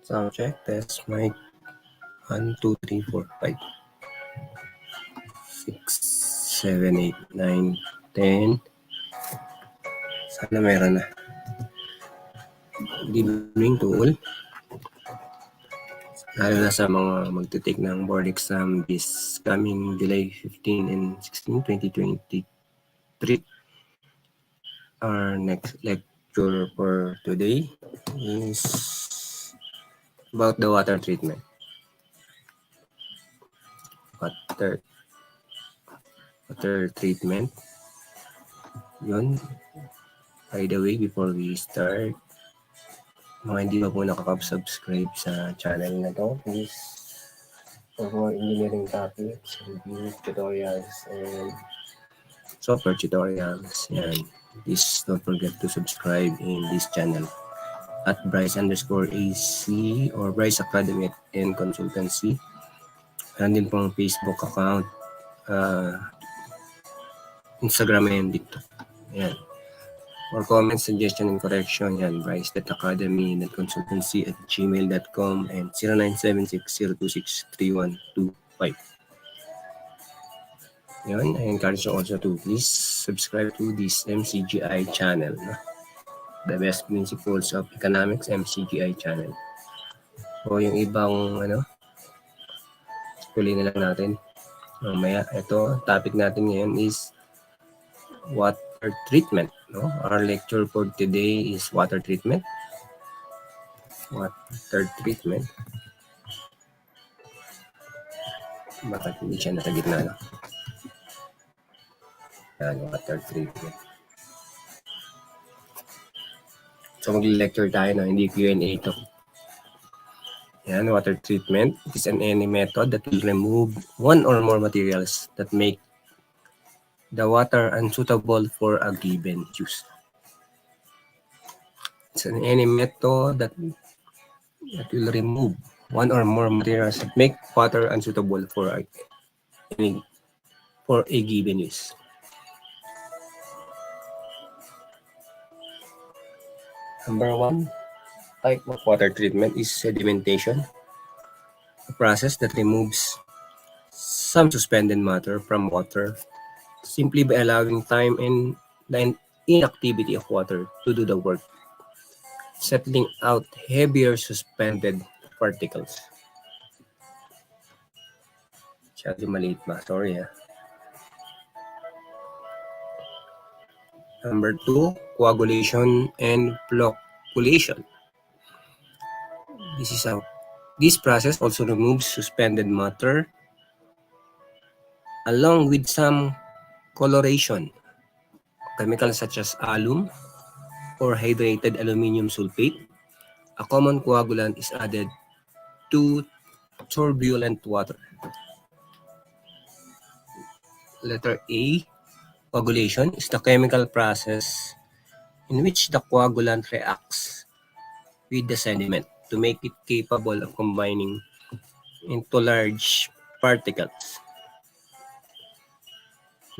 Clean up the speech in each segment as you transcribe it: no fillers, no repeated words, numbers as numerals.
Sound check, test mic. 1, 2, 3, 4, 5, 6, 7, 8, 9, 10. Sana meron na. Good evening to all. Lalo na sa mga magtitake ng board exam this coming July 15 and 16, 2023. Our next lecture for today is about the water treatment. Water treatment. Yun. By the way, before we start, mga hindi pa po nakaka-subscribe sa channel na to, please, for more engineering topics, reviews, tutorials, and software tutorials. Yan. Please don't forget to subscribe in this channel at BRICE_AC or BRICE Academy and Consultancy. Meron din pong Facebook account, Instagram, and TikTok. Yan. For comments, suggestion, and correction, yan, brice.academy.consultancy@gmail.com and 0976-026-3125. Yan, I encourage you also to please subscribe to this MCGI channel. No? The Best Principles of Economics MCGI channel. O yung ibang, tuloy na lang natin. Mamaya, ito, topic natin ngayon is water treatment. No? Our lecture for today is water treatment. Water treatment. Bakit hindi siya nasa gitna? No? Yan, water treatment. So mag-lecture tayo, no? Hindi Q&A ito. Yan, water treatment is any method that will remove one or more materials that make the water unsuitable for a given use. It's any method that will remove one or more materials that make water unsuitable for a given use. Number one type of water treatment is sedimentation, a process that removes some suspended matter from water simply by allowing time and the inactivity of water to do the work, settling out heavier suspended particles. Masyado maliit ba? Sorry. Number two, coagulation and flocculation. This process also removes suspended matter along with some coloration. Chemicals such as alum or hydrated aluminum sulfate, a common coagulant, is added to turbulent water. Letter A, coagulation is the chemical process in which the coagulant reacts with the sediment to make it capable of combining into large particles.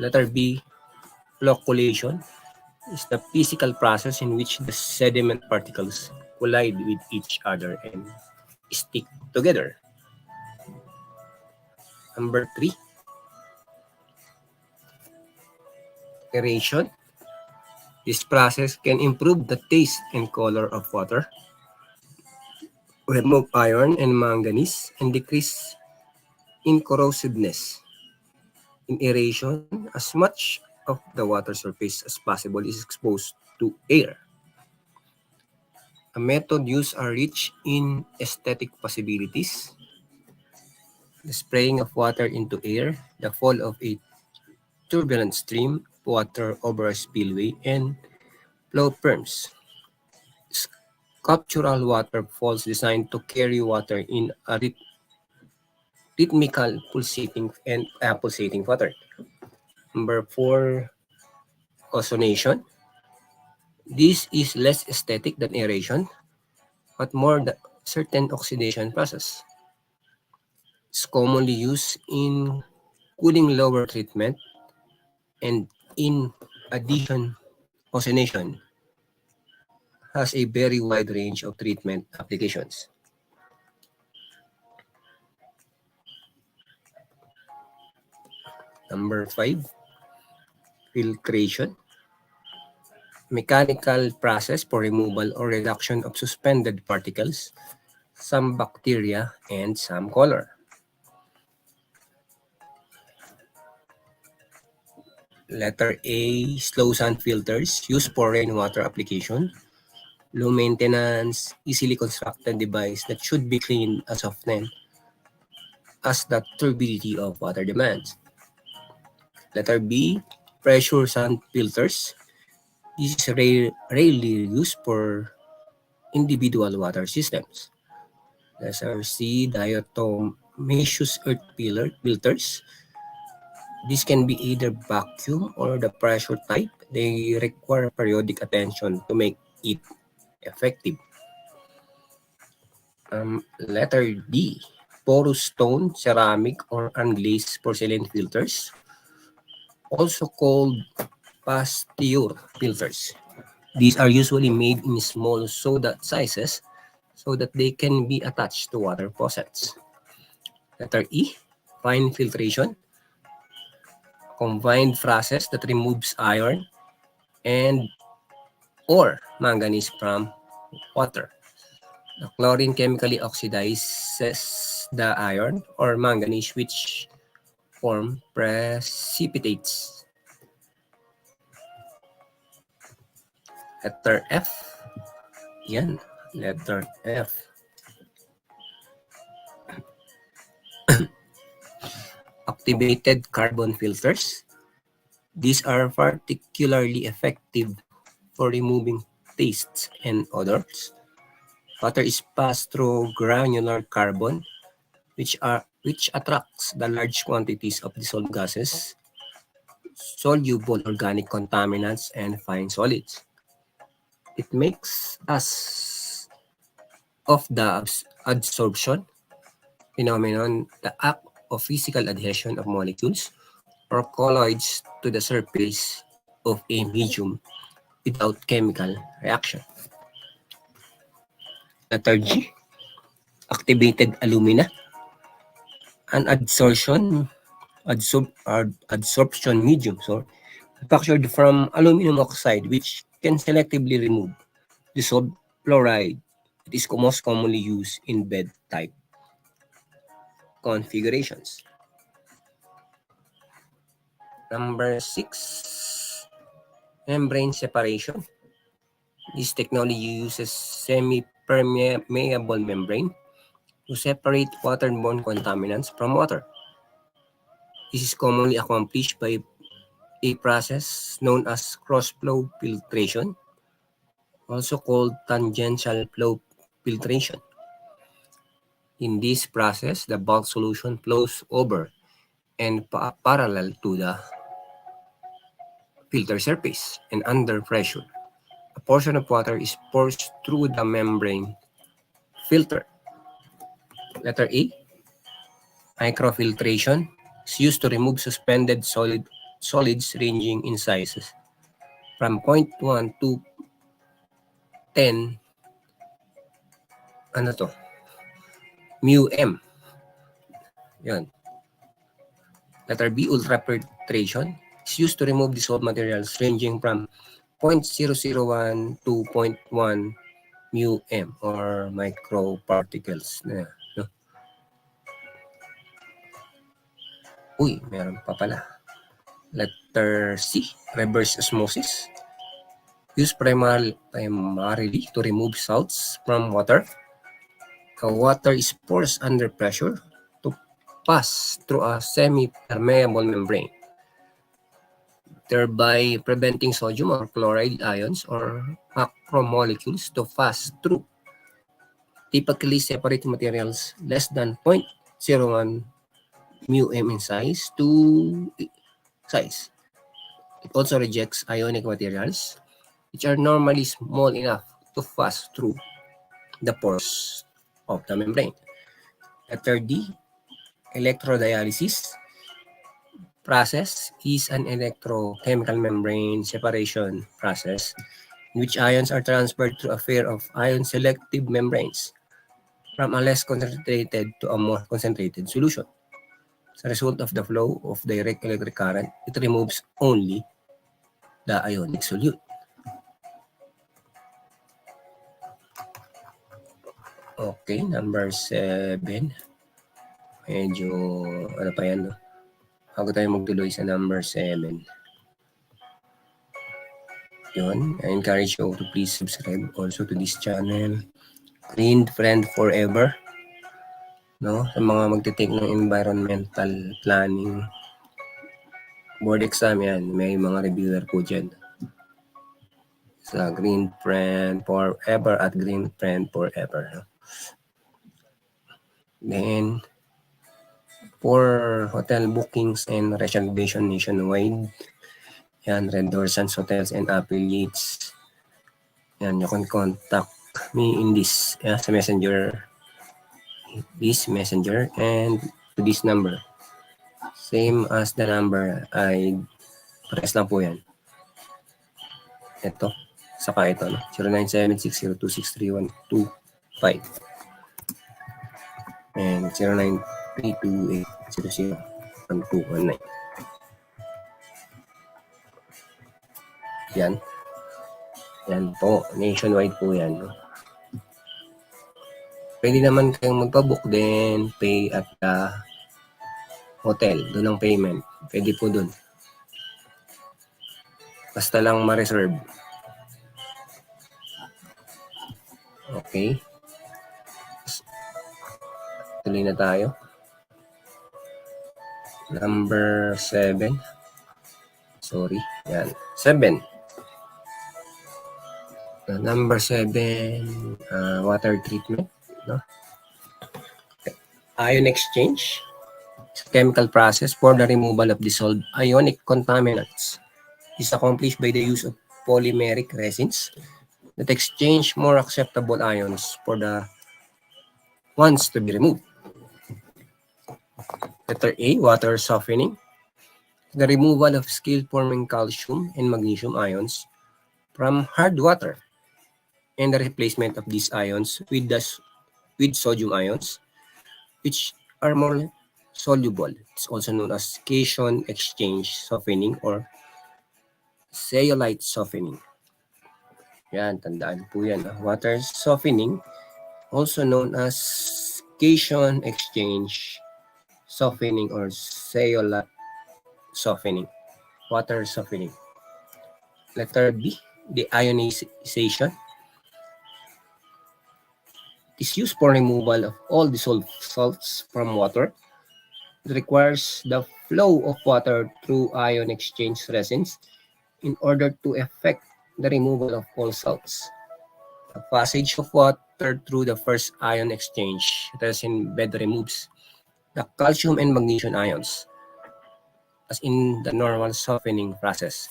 Letter B, flocculation is the physical process in which the sediment particles collide with each other and stick together. Number 3, aeration. This process can improve the taste and color of water, remove iron and manganese, and decrease in corrosiveness. In aeration, as much of the water surface as possible is exposed to air. A method used are rich in aesthetic possibilities: the spraying of water into air, the fall of a turbulent stream of water over a spillway, and flow perms. Sculptural waterfalls designed to carry water in a rhythmical pulsating water. Number 4, ozonation. This is less aesthetic than aeration, but more the certain oxidation process. It's commonly used in cooling lower treatment, and in addition, ozonation has a very wide range of treatment applications. Number 5, filtration. Mechanical process for removal or reduction of suspended particles, some bacteria, and some color. Letter A, slow sand filters used for rainwater application. Low maintenance, easily constructed device that should be cleaned as often as the turbidity of water demands. Letter B, pressure sand filters. This is rarely used for individual water systems. Letter C, diatomaceous earth filters. This can be either vacuum or the pressure type. They require periodic attention to make it effective. Letter D, porous stone, ceramic, or unglazed porcelain filters, also called pasteur filters. These are usually made in small soda sizes so that they can be attached to water faucets. Letter E, fine filtration, combined process that removes iron and or manganese from water. The chlorine chemically oxidizes the iron or manganese, which form precipitates. Letter F. Yan, letter F. Activated carbon filters. These are particularly effective for removing tastes and odors. Water is passed through granular carbon, which attracts the large quantities of dissolved gases, soluble organic contaminants, and fine solids. It makes us of the adsorption phenomenon, the act of physical adhesion of molecules or colloids to the surface of a medium without chemical reaction. Letter G, activated alumina. An absorption medium manufactured from aluminum oxide, which can selectively remove dissolved fluoride. It is most commonly used in bed type configurations. Number 6, membrane separation. This technology uses semi-permeable membrane to separate waterborne contaminants from water. This is commonly accomplished by a process known as cross-flow filtration, also called tangential flow filtration. In this process, the bulk solution flows over and parallel to the filter surface, and under pressure, a portion of water is forced through the membrane filter. Letter A, microfiltration is used to remove suspended solids ranging in sizes from 0.1 to 10 μm. Yan. Letter B, ultrafiltration is used to remove dissolved materials ranging from 0.001 to 0.1 μm or microparticles. Uy, meron pa pala. Letter C, reverse osmosis. Used primarily to remove salts from water. The water is forced under pressure to pass through a semi-permeable membrane, thereby preventing sodium or chloride ions or macromolecules to pass through. Typically separate materials less than 0.01 μm in size. It also rejects ionic materials, which are normally small enough to pass through the pores of the membrane. Letter D, electrodialysis process is an electrochemical membrane separation process in which ions are transferred through a pair of ion-selective membranes from a less concentrated to a more concentrated solution. As a result of the flow of direct electric current, it removes only the ionic solute. Okay, number 7. Medyo, ano pa yan, no? Bago tayo magtuloy sa number 7. Yun, I encourage you to please subscribe also to this channel. Green Friend Forever. No? Sa mga magte-take ng environmental planning board exam yan, may mga reviewer po dyan. Sa Green Friend Forever at Green Friend Forever. No? Then, for hotel bookings and reservation nationwide, yan, Red Doors and Hotels and Affiliates. Yan, you can contact me in this, sa messenger, and to this number. Same as the number, ay press lang po yan. Ito, saka ito, no? 0976026312 and 0932800119. Yan. Yan po. Nationwide po yan. No? Pwede naman kayong magpabook din, pay at hotel. Doon ang payment. Pwede po doon. Basta lang ma-reserve. Okay. Tuloy na tayo. Number 7. Sorry. Yan. 7. Number 7, water treatment. No? Okay. Ion exchange. It's a chemical process for the removal of dissolved ionic contaminants. It is accomplished by the use of polymeric resins that exchange more acceptable ions for the ones to be removed. Letter A, water softening. The removal of scale-forming calcium and magnesium ions from hard water and the replacement of these ions with sodium ions, which are more soluble. It's also known as cation exchange softening or zeolite softening. Yan, tandaan po yan. Water softening, also known as cation exchange softening or zeolite softening. Water softening. Letter B, the ionization. It is used for removal of all dissolved salts from water. It requires the flow of water through ion exchange resins in order to effect the removal of all salts. The passage of water through the first ion exchange resin bed removes the calcium and magnesium ions, as in the normal softening process.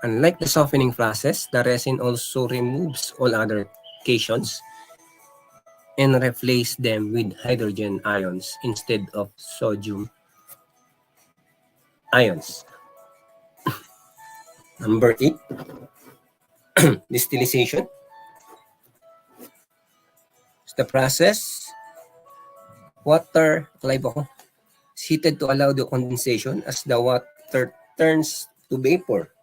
Unlike the softening process, the resin also removes all other cations and replaces them with hydrogen ions instead of sodium ions. Number 8, distillation. It's the process water is heated to allow the condensation as the water turns to vapor.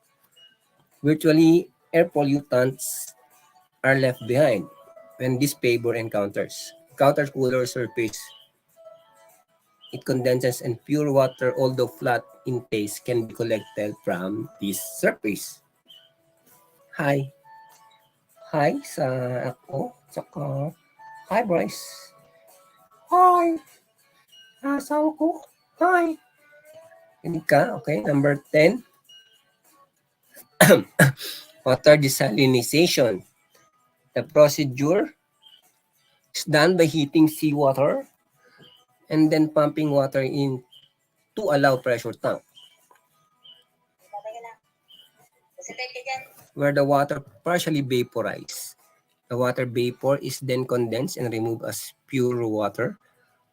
Virtually, air pollutants are left behind when this vapor encounters cooler surface. It condenses and pure water, although flat in taste, can be collected from this surface. Hi sa ako, tsaka hi Bryce. Hi. Asawa ko. Hi. Hindi ka, okay. Number 10. Water desalination. The procedure is done by heating seawater and then pumping water in to allow pressure tank, where the water partially vaporizes. The water vapor is then condensed and removed as pure water.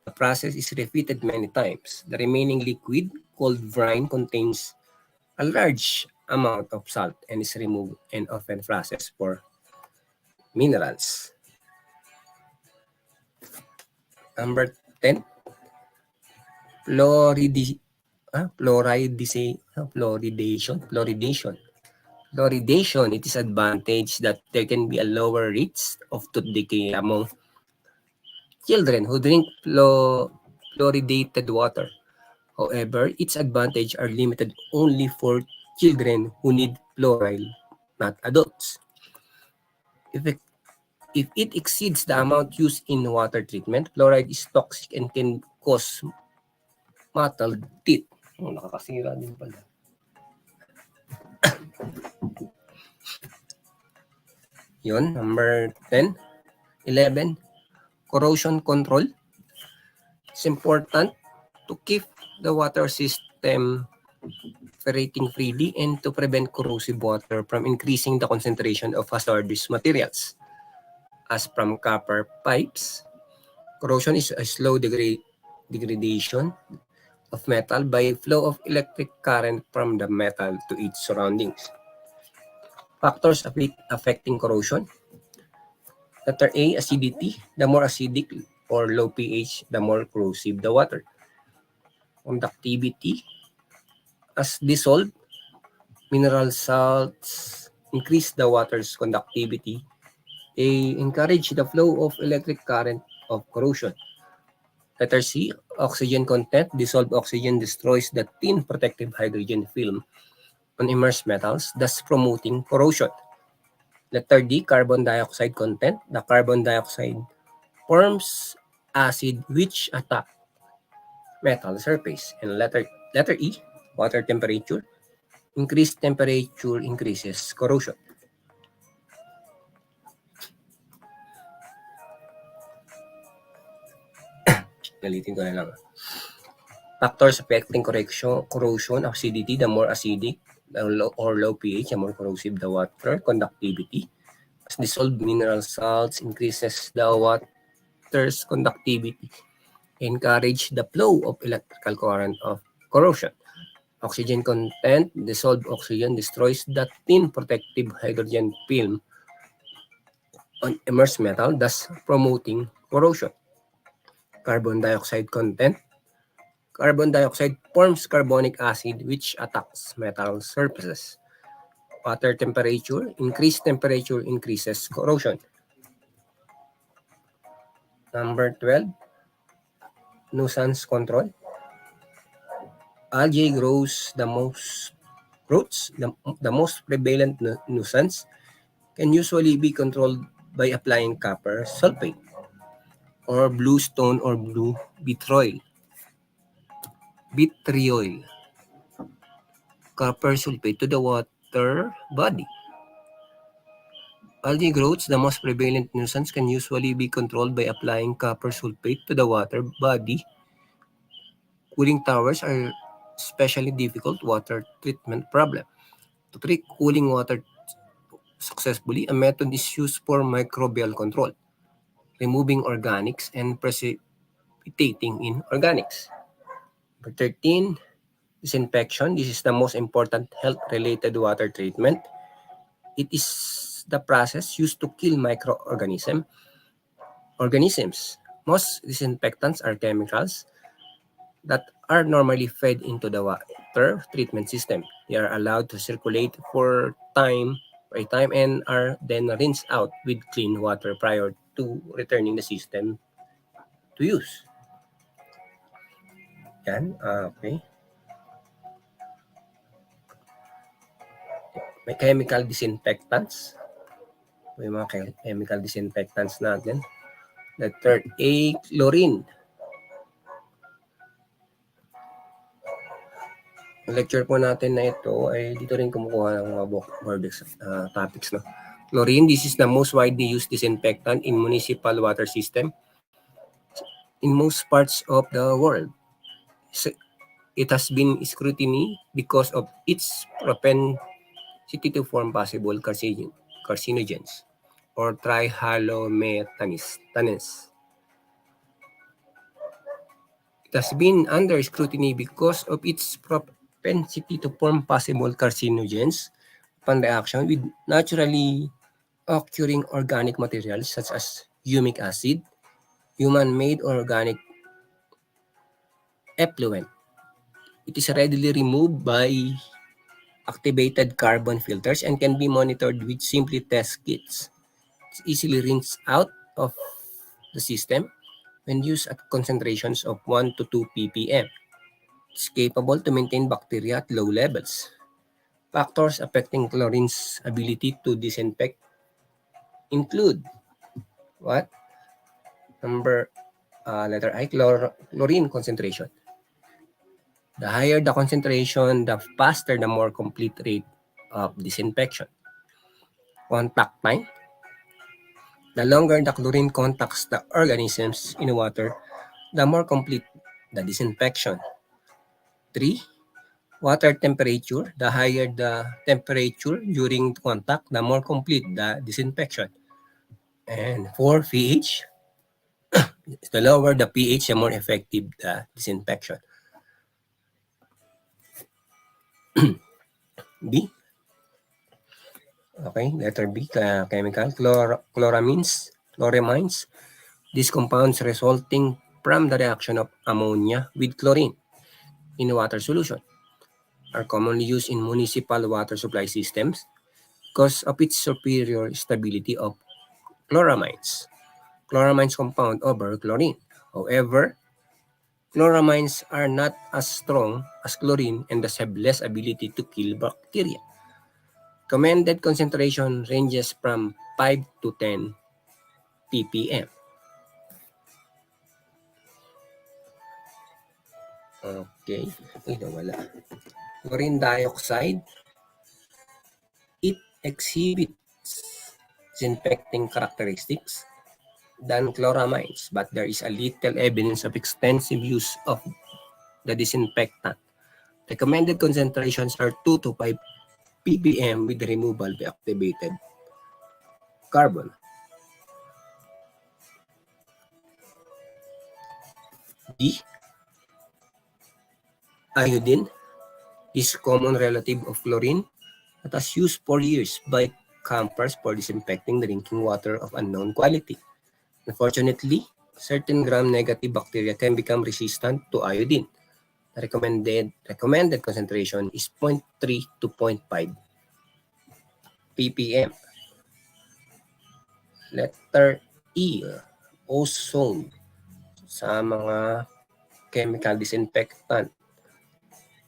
The process is repeated many times. The remaining liquid, called brine, contains a large amount of salt and is removed and often processed for minerals. Number 10. Fluoridation. Fluoridation, it is advantage that there can be a lower rates of tooth decay among children who drink fluoridated water. However, its advantage are limited only for children who need fluoride, not adults. If it exceeds the amount used in water treatment, fluoride is toxic and can cause mottled teeth. Nakakasira din pala. Yun, number 10. 11. Corrosion control. It's important to keep the water system aerating freely and to prevent corrosive water from increasing the concentration of hazardous materials. As from copper pipes, corrosion is a slow degradation of metal by flow of electric current from the metal to its surroundings. Factors affecting corrosion. Letter A, acidity. The more acidic or low pH, the more corrosive the water. Conductivity. As dissolved, mineral salts increase the water's conductivity. They encourage the flow of electric current of corrosion. Letter C, oxygen content. Dissolved oxygen destroys the thin protective hydrogen film on immersed metals, thus promoting corrosion. Letter D, carbon dioxide content. The carbon dioxide forms acid which attack metal surface. And letter E, water temperature. Increased temperature increases corrosion. Nalitin ko na lang. Factors affecting corrosion, acidity. The more acidic or low pH, the more corrosive the water. Conductivity. As dissolved mineral salts increases the water's conductivity. Encourage the flow of electrical current of corrosion. Oxygen content. Dissolved oxygen destroys the thin protective hydrogen film on immersed metal, thus promoting corrosion. Carbon dioxide content. Carbon dioxide forms carbonic acid which attacks metal surfaces. Water temperature. Increased temperature increases corrosion. Number 12. Nuisance control. Algae grows the most prevalent nuisance can usually be controlled by applying copper sulfate or blue stone or blue vitriol. Copper sulfate to the water body. Algae growths, the most prevalent nuisance, can usually be controlled by applying copper sulfate to the water body. Cooling towers are especially difficult water treatment problem. To treat cooling water successfully, a method is used for microbial control, removing organics and precipitating in organics. Number 13, disinfection. This is the most important health-related water treatment. It is the process used to kill microorganisms. Most disinfectants are chemicals that are normally fed into the water treatment system. They are allowed to circulate for a time and are then rinsed out with clean water prior to returning the system to use. Yan, okay. May chemical disinfectants. May mga chemical disinfectants natin. Letter A, chlorine. Ang lecture po natin na ito ay dito rin kumukuha ng mga board topics. No? Chlorine, this is the most widely used disinfectant in municipal water system in most parts of the world. It has been scrutinized because of its propensity to form possible carcinogens or trihalomethanes. It has been under scrutiny because of its propensity to form possible carcinogens upon reaction with naturally occurring organic materials such as humic acid, human-made organic effluent. It is readily removed by activated carbon filters and can be monitored with simply test kits. It's easily rinsed out of the system when used at concentrations of 1 to 2 ppm. It's capable to maintain bacteria at low levels. Factors affecting chlorine's ability to disinfect include what? Letter I, chlorine concentration. The higher the concentration, the faster the more complete rate of disinfection. Contact time. The longer the chlorine contacts the organisms in water, the more complete the disinfection. 3. Water temperature. The higher the temperature during contact, the more complete the disinfection. And 4. pH. The lower the pH, the more effective the disinfection. B. Okay, letter B, chemical. Chloramines. These compounds resulting from the reaction of ammonia with chlorine in water solution are commonly used in municipal water supply systems because of its superior stability of chloramines. Chloramines compound over chlorine. However, chloramines are not as strong as chlorine and thus have less ability to kill bacteria. Recommended concentration ranges from 5 to 10 ppm. Okay. Ay, nawala. Chlorine dioxide. It exhibits disinfecting characteristics than chloramines, but there is a little evidence of extensive use of the disinfectant. Recommended concentrations are 2 to 5 ppm with removal by activated carbon. D. Iodine is common relative of chlorine that was used for years by campers for disinfecting drinking water of unknown quality. Unfortunately, certain gram-negative bacteria can become resistant to iodine. The recommended concentration is 0.3 to 0.5 ppm. Letter E, ozone sa mga chemical disinfectant.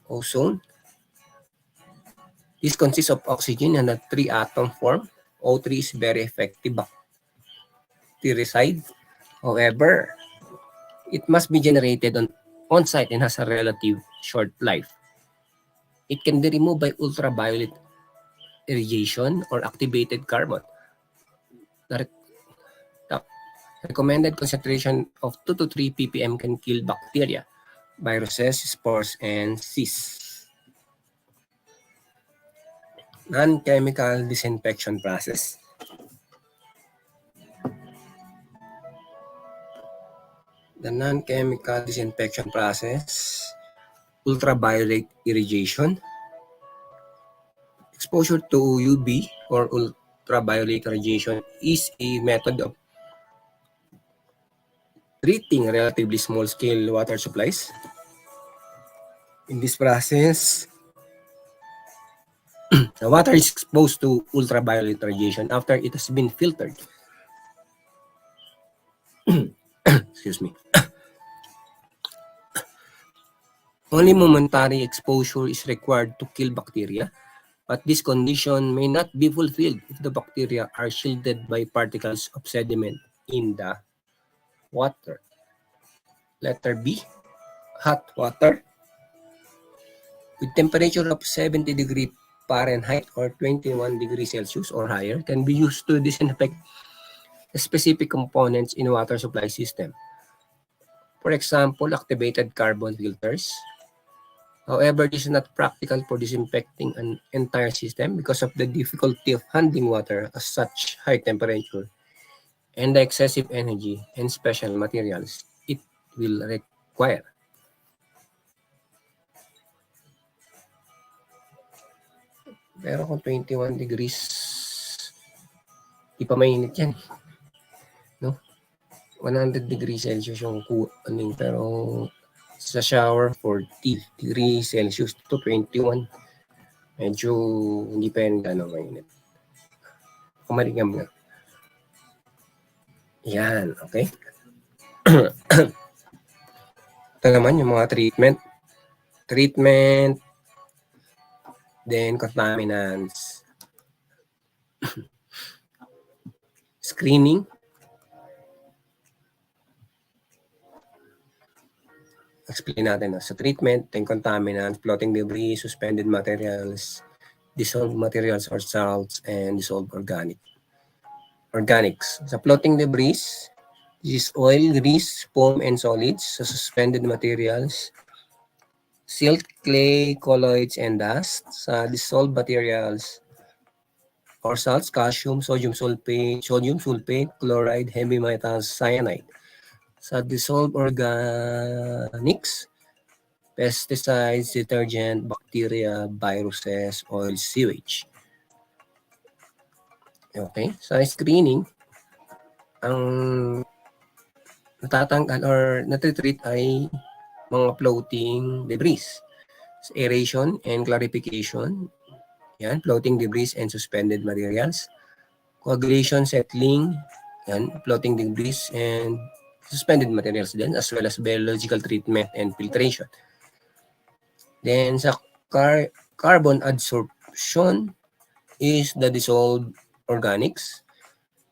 Ozone. This consists of oxygen and a 3-atom form. O3 is very effective bactericide. However, it must be generated on-site and has a relative short life. It can be removed by ultraviolet irradiation or activated carbon. The recommended concentration of 2 to 3 ppm can kill bacteria, viruses, spores, and cysts. Non-chemical disinfection process. The non-chemical disinfection process, ultraviolet irradiation, exposure to UV or ultraviolet radiation is a method of treating relatively small-scale water supplies. In this process, the water is exposed to ultraviolet radiation after it has been filtered. Excuse me. Only momentary exposure is required to kill bacteria, but this condition may not be fulfilled if the bacteria are shielded by particles of sediment in the water. Letter B, hot water. With temperature of 70 degrees Fahrenheit or 21 degrees Celsius or higher can be used to disinfect specific components in a water supply system. For example, activated carbon filters. However, this is not practical for disinfecting an entire system because of the difficulty of handling water at such high temperature and the excessive energy and special materials it will require. Pero kung 21 degrees, di pa mainit yan. No? 100 degrees Celsius yung pero Sa shower, 40 degrees Celsius to 21. Medyo hindi pa yan gano'ng mainit. Kumaligam na. Yan, okay. Ito naman yung mga treatment. Then contaminants. Screening. Explain natin. Sa treatment, then contaminants, floating debris, suspended materials, dissolved materials or salts, and dissolved organics. Sa floating debris, this is oil, grease, foam, and solids. Sa suspended materials, silt, clay, colloids, and dust. Sa dissolved materials or salts, calcium, sodium sulfate, chloride, heavy metals, cyanide. Sa dissolved organics, pesticides, detergent, bacteria, viruses, oil, sewage. Okay, sa screening, ang natatanggal or natitreat ay mga floating debris. Aeration and clarification, yan, floating debris and suspended materials. Coagulation, settling, yan, floating debris and suspended materials din, as well as biological treatment and filtration. Then sa carbon adsorption is the dissolved organics.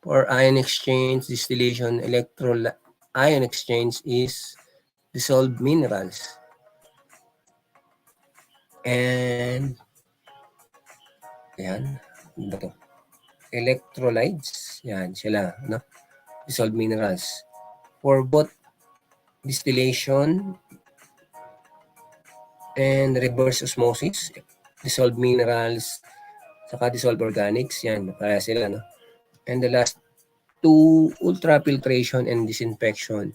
For ion exchange, distillation, ion exchange is dissolved minerals. And yan, ano to? Electrolytes, yan sila, no? Dissolved minerals. For both distillation and reverse osmosis, dissolved minerals, saka dissolved organics, yan, kaya sila, no? And the last two, ultrafiltration and disinfection.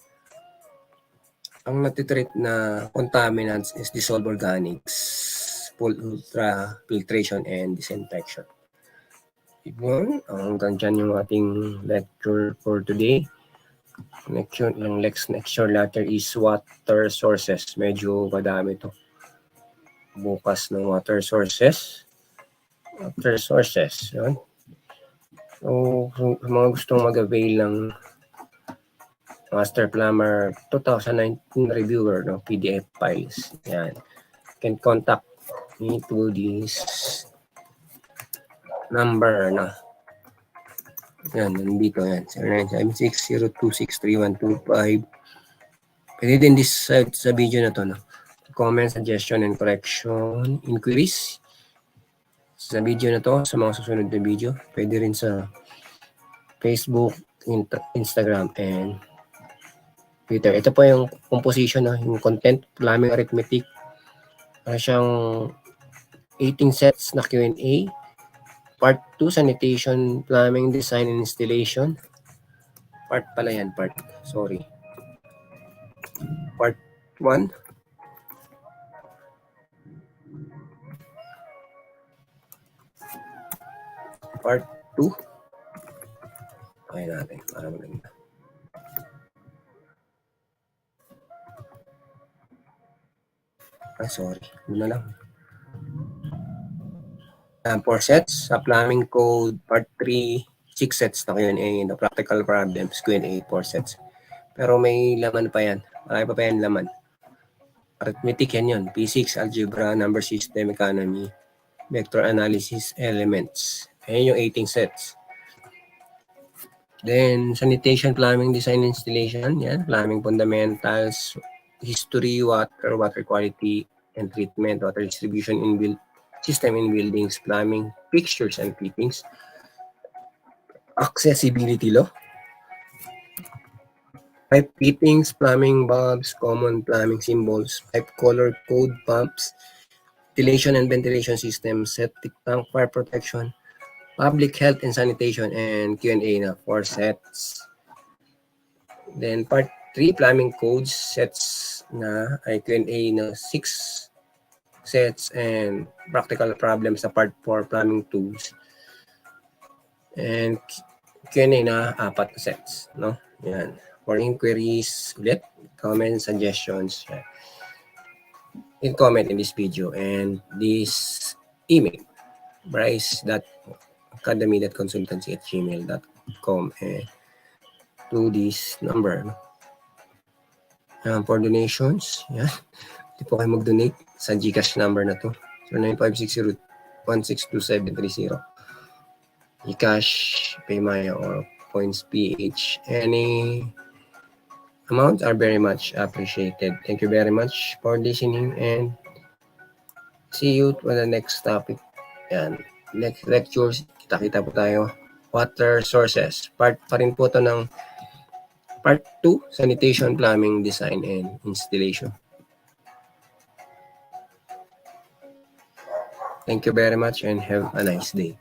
Ang natitreat na contaminants is dissolved organics, full ultrafiltration and disinfection. Yun, hanggang dyan yung ating lecture for today. Yung next lecture letter is water sources. Medyo madami to. Bukas ng water sources. Yun. So, mga gustong mag-avail ng Master Plumber 2019 reviewer, no, PDF files. Yan. Can contact me to this number, no. Yan, nandito yan. 0976-026-3125. Pwede din this sa video na to, no. Comment, suggestion, and correction, inquiries. Sa video na to, sa mga susunod na video. Pwede rin sa Facebook, Instagram, and Twitter. Ito po yung composition, no, yung content, plumbing arithmetic. Siyang 18 sets na Q&A. Part 2, sanitation, plumbing, design, and installation. Part pala yan, sorry. Part 1. Part 2. Okay natin, para maganda. Sorry. Muna lang. 4 sets. Sa plumbing code, part 3, 6 sets na Q&A. The practical problems, Q&A, 4 sets. Pero may laman pa yan. Marami pa yan laman. Arithmetic yan yun. Physics, algebra, number system, economy, vector analysis, elements. Ayan yung 18 sets. Then, sanitation, plumbing, design, installation. Yan. Plumbing fundamentals, history, water quality and treatment, water distribution in system in buildings, plumbing, fixtures and fittings, accessibility law, pipe fittings, plumbing bulbs, common plumbing symbols, pipe color code, pumps, ventilation and ventilation systems, septic tank, fire protection, public health and sanitation, and Q&A na 4 sets. Then part 3, plumbing codes, sets na ay Q&A na 6 sets, and practical problems sa part 4, plumbing tools. And Q&A na 4 sets, no? Yan. For inquiries, ulit, comments, suggestions. in comment in this video and this email, brice.academy.consultancy@gmail.com, and to this number. For donations, yan. Hindi po kayo mag-donate sa GCASH number na to. 0956016270. GCash, Paymaya, or COINSPH. Any amounts are very much appreciated. Thank you very much for listening and see you on the next topic. Yan. Next lectures, kita-kita po tayo. Water sources. Part pa rin po to ng Part 2, Sanitation, Plumbing, Design, and Installation. Thank you very much and have a nice day.